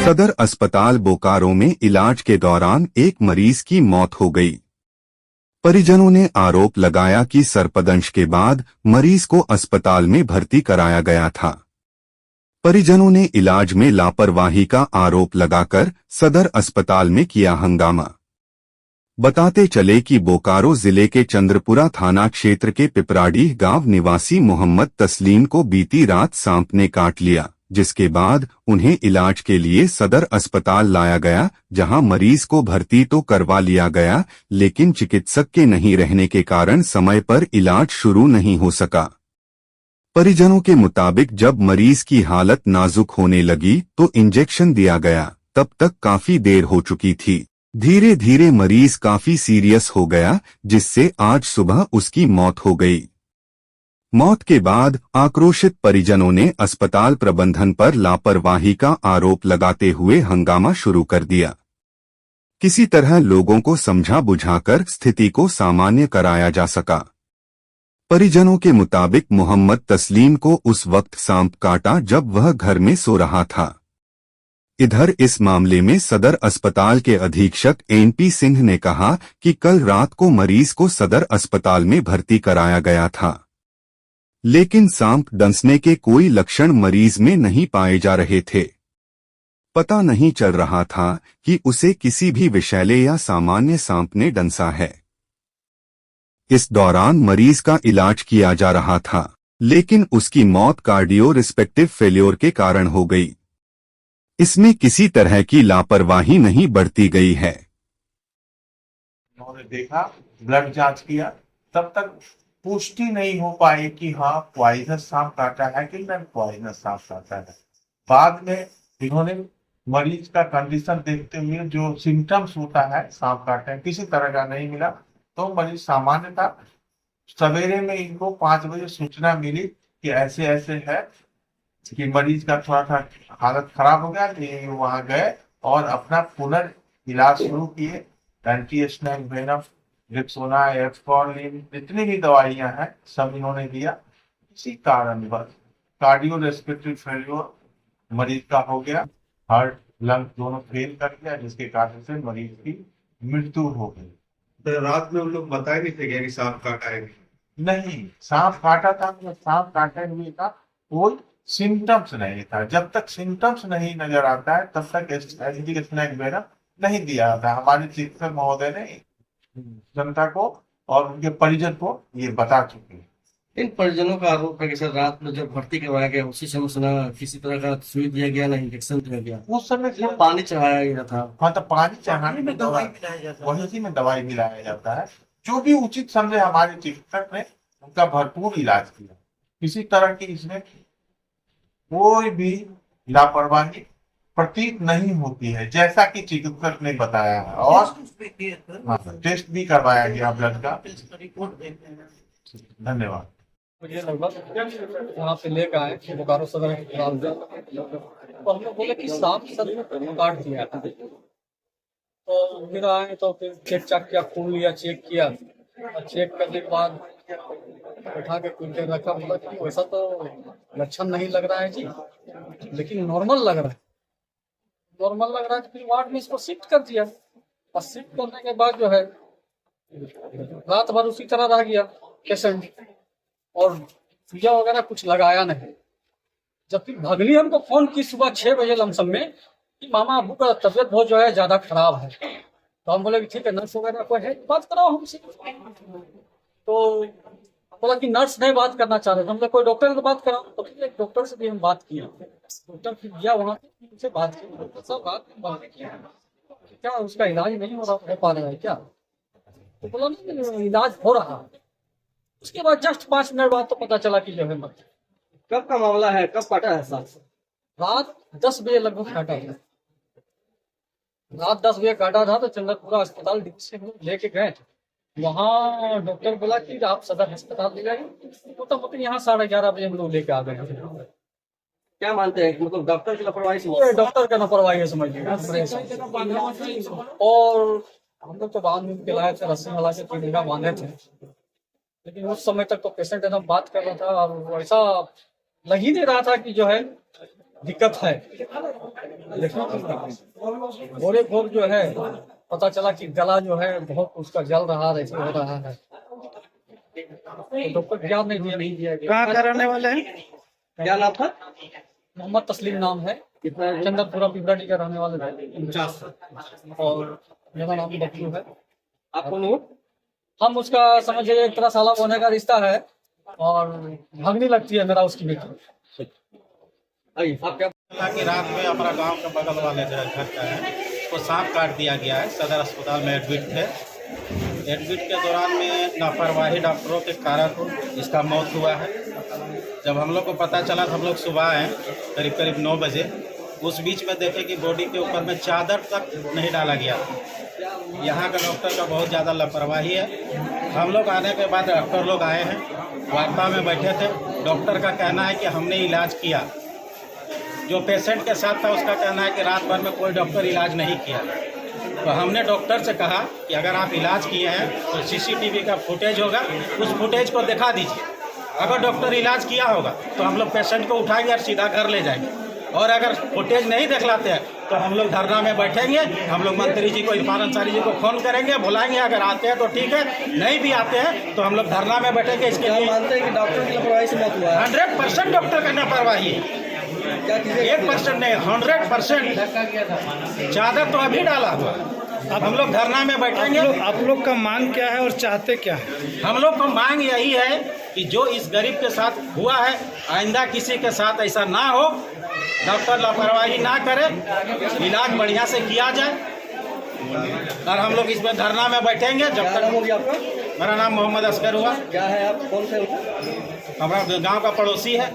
सदर अस्पताल बोकारो में इलाज के दौरान एक मरीज की मौत हो गई। परिजनों ने आरोप लगाया कि सर्पदंश के बाद मरीज को अस्पताल में भर्ती कराया गया था। परिजनों ने इलाज में लापरवाही का आरोप लगाकर सदर अस्पताल में किया हंगामा। बताते चले कि बोकारो जिले के चंद्रपुरा थाना क्षेत्र के पिपराडीह गांव निवासी मोहम्मद तस्लीम को बीती रात सांप ने काट लिया, जिसके बाद उन्हें इलाज के लिए सदर अस्पताल लाया गया, जहां मरीज को भर्ती तो करवा लिया गया, लेकिन चिकित्सक के नहीं रहने के कारण समय पर इलाज शुरू नहीं हो सका। परिजनों के मुताबिक जब मरीज की हालत नाजुक होने लगी तो इंजेक्शन दिया गया, तब तक काफी देर हो चुकी थी। धीरे धीरे मरीज काफी सीरियस हो गया, जिससे आज सुबह उसकी मौत हो गई। मौत के बाद आक्रोशित परिजनों ने अस्पताल प्रबंधन पर लापरवाही का आरोप लगाते हुए हंगामा शुरू कर दिया। किसी तरह लोगों को समझा बुझाकर स्थिति को सामान्य कराया जा सका। परिजनों के मुताबिक मोहम्मद तस्लीम को उस वक्त सांप काटा जब वह घर में सो रहा था। इधर इस मामले में सदर अस्पताल के अधीक्षक एनपी सिंह ने कहा कि कल रात को मरीज को सदर अस्पताल में भर्ती कराया गया था, लेकिन सांप डंसने के कोई लक्षण मरीज में नहीं पाए जा रहे थे। पता नहीं चल रहा था कि उसे किसी भी विषैले या सामान्य सांप ने डंसा है। इस दौरान मरीज का इलाज किया जा रहा था, लेकिन उसकी मौत कार्डियो रिस्पेक्टिव फेल्योर के कारण हो गई। इसमें किसी तरह की लापरवाही नहीं बरती गई है। उन्होंने देखा, ब्लड जांच किया, तब तक पुष्टि नहीं हो पाई कि हाँ पॉइजनस सांप काटा है कि नॉन पॉइजनस सांप काटा है। बाद में इन्होंने मरीज का कंडीशन देखते हुए जो सिम्टम्स होता है सांप काटने किसी तरह का नहीं मिला, तो मरीज सामान्य था। सवेरे में इनको 5 बजे सूचना मिली कि ऐसे ऐसे है कि मरीज का थोड़ा सा हालत खराब हो गया, कि वहां गए और अपना पुनर्इलाज शुरू किए। एंटी स्नैक वेनम, रिक्सोना, एस्कॉर्लिन, जितनी भी दवाइयां हैं सब इन्होंने दिया। इसी कारण बस कार्डियो रेस्पिरेटरी फेल्योर मरीज का हो गया, हार्ट लंग दोनों फेल कर गया, जिसके कारण से मरीज की मृत्यु हो गई। तो रात में उन लोग बताए नहीं थे कि सांप काटा है? नहीं, सांप काटा था, सांप काटे हुए का कोई सिम्टम्स नहीं था। जब तक सिम्टम्स नहीं नजर आता है तब तक एंटी स्नैक वेनम नहीं दिया जाता। हमारे चिकित्सक महोदय ने जनता को और उनके परिजन को ये बता चुके हैं। इन परिजनों का आरोप है कि सर रात में जब भर्ती करवाया गया उसी समय सुना किसी तरह का सुई दिया गया, ना इंजेक्शन दिया गया, उस समय पानी चढ़ाया गया था। हाँ, तो पानी चढ़ाने में दवाई मिलाया जाता है, वही में दवाई मिलाया जाता है। जो भी उचित समझे हमारे चिकित्सक ने उनका भरपूर इलाज किया। किसी तरह की इसमें कोई भी लापरवाही प्रतीत नहीं होती है, जैसा कि चिकित्सक ने बताया है। और टेस्ट भी करवाया गया ब्लड का। धन्यवाद। मुझे लगभग यहाँ पे लेकर आए बोकारो सदर अस्पताल से, तो हम लोग बोले कि सांप सर काट दिया था। तो फिर आए तो फिर चेक चेक किया, खून लिया, चेक किया, और चेक करने के बाद बैठा के कुछ देर रखा। बोला कि वैसा तो लक्षण नहीं लग रहा है जी, लेकिन नॉर्मल लग रहा है। नॉर्मल लग रहा है तो फिर वार्ड में इसको शिफ्ट कर दिया, और शिफ्ट करने के बाद जो है रात भर उसी तरह रह गया पेशेंट, और सुइया वगैरह कुछ लगाया नहीं। जब फिर भगनी हमको फोन की सुबह 6 बजे लमसम में कि मामा अबू का तबीयत बहुत जो है ज्यादा खराब है। तो हम बोले कि ठीक है, नर्स वगैरह कोई है बात कराओ हमसे। तो बोला कि नर्स नहीं बात करना चाह रहे, हमने कोई डॉक्टर से बात कराओ। तो फिर एक डॉक्टर से भी हम बात किया, डॉक्टर फिर गया वहाँ से बात की, डॉक्टर साहब बात किया क्या उसका इलाज नहीं हो पा रहा है क्या? तो बोला नहीं, इलाज हो रहा है। उसके बाद जस्ट 5 मिनट बाद तो पता चला कि जो है मत। कब का मामला है, कब काटा है सांप? रात 10 बजे लगभग काटा था। रात 10 बजे काटा था तो चंद्रपुरा अस्पताल से लेके गए। वहाँ डॉक्टर बोला कि आप सदर अस्पताल ले जाइए। तो मतलब यहाँ 11:30 बजे हम लोग लेके आ गए। क्या मानते हैं, मतलब डॉक्टर की लापरवाही से? डॉक्टर का लापरवाही है समझिए। और हम लोग तो बाद में उनके लाए थे, रस्सी वाला से निगाह बांधे थे, लेकिन उस समय तक तो पेशेंट एकदम बात कर रहा था, और वैसा लग ही नहीं रहा था कि जो है दिक्कत है। लेकिन गोरे भोग जो है पता चला कि गला जो है बहुत उसका जल रहा है, ऐसे हो रहा है, तो डॉक्टर ध्यान नहीं दिया गया। कहाँ का रहने वाले हैं? क्या नाम था? मोहम्मद तस्लीम नाम है, कितना चंदनपुरा पिपराडी का रहने वाले थे, 49। और मेरा नाम बबलू है। आप कौन हो? हम उसका समझिए एक तरह साला होने का रिश्ता है, और भगनी लगती है मेरा उसकी बेटी। आइए, आप क्या? हालांकि रात में हमारा गांव के बगल वाले जो है घर का है उसको सांप काट दिया गया है। सदर अस्पताल में एडमिट थे। एडमिट के दौरान में लापरवाही डॉक्टरों के कारण इसका मौत हुआ है। जब हम लोग को पता चला तो हम लोग सुबह आए करीब करीब 9 बजे। उस बीच में देखे कि बॉडी के ऊपर में चादर तक नहीं डाला गया। यहाँ का डॉक्टर का बहुत ज़्यादा लापरवाही है। हम लोग आने के बाद डॉक्टर लोग आए हैं, वार्ता में बैठे थे। डॉक्टर का कहना है कि हमने इलाज किया। जो पेशेंट के साथ था उसका कहना है कि रात भर में कोई डॉक्टर इलाज नहीं किया। तो हमने डॉक्टर से कहा कि अगर आप इलाज किए हैं तो सीसीटीवी का फुटेज होगा, उस फुटेज को दिखा दीजिए। अगर डॉक्टर इलाज किया होगा तो हम लोग पेशेंट को उठाएंगे और सीधा घर ले जाएंगे, और अगर फुटेज नहीं दिखलाते हैं तो हम लोग धरना में बैठेंगे। हम लोग मंत्री जी को, इरफान अंसारी जी को फोन करेंगे, बुलाएंगे। अगर आते हैं तो ठीक है, नहीं भी आते हैं तो हम लोग धरना में बैठेंगे। इसके क्या लिए मानते हैं कि डॉक्टर की लापरवाही से मौत हुआ है? 100% डॉक्टर का लापरवाही है। क्या कीजिएगा? 1% नहीं, 100%। चादर तो अभी डाला हुआ। अब हम लोग धरना में बैठेंगे। आप लोग का मांग क्या है और चाहते क्या है? हम लोग को मांग यही है कि जो इस गरीब के साथ हुआ है आइंदा किसी के साथ ऐसा ना हो। डॉक्टर लापरवाही ना करे, इलाज बढ़िया से किया जाए, और हम लोग इसमें धरना में बैठेंगे जब क्या नाम तक। होगी आपका? मेरा नाम मोहम्मद असगर हुआ। क्या है आप? कौन से? हमारा गांव का पड़ोसी है।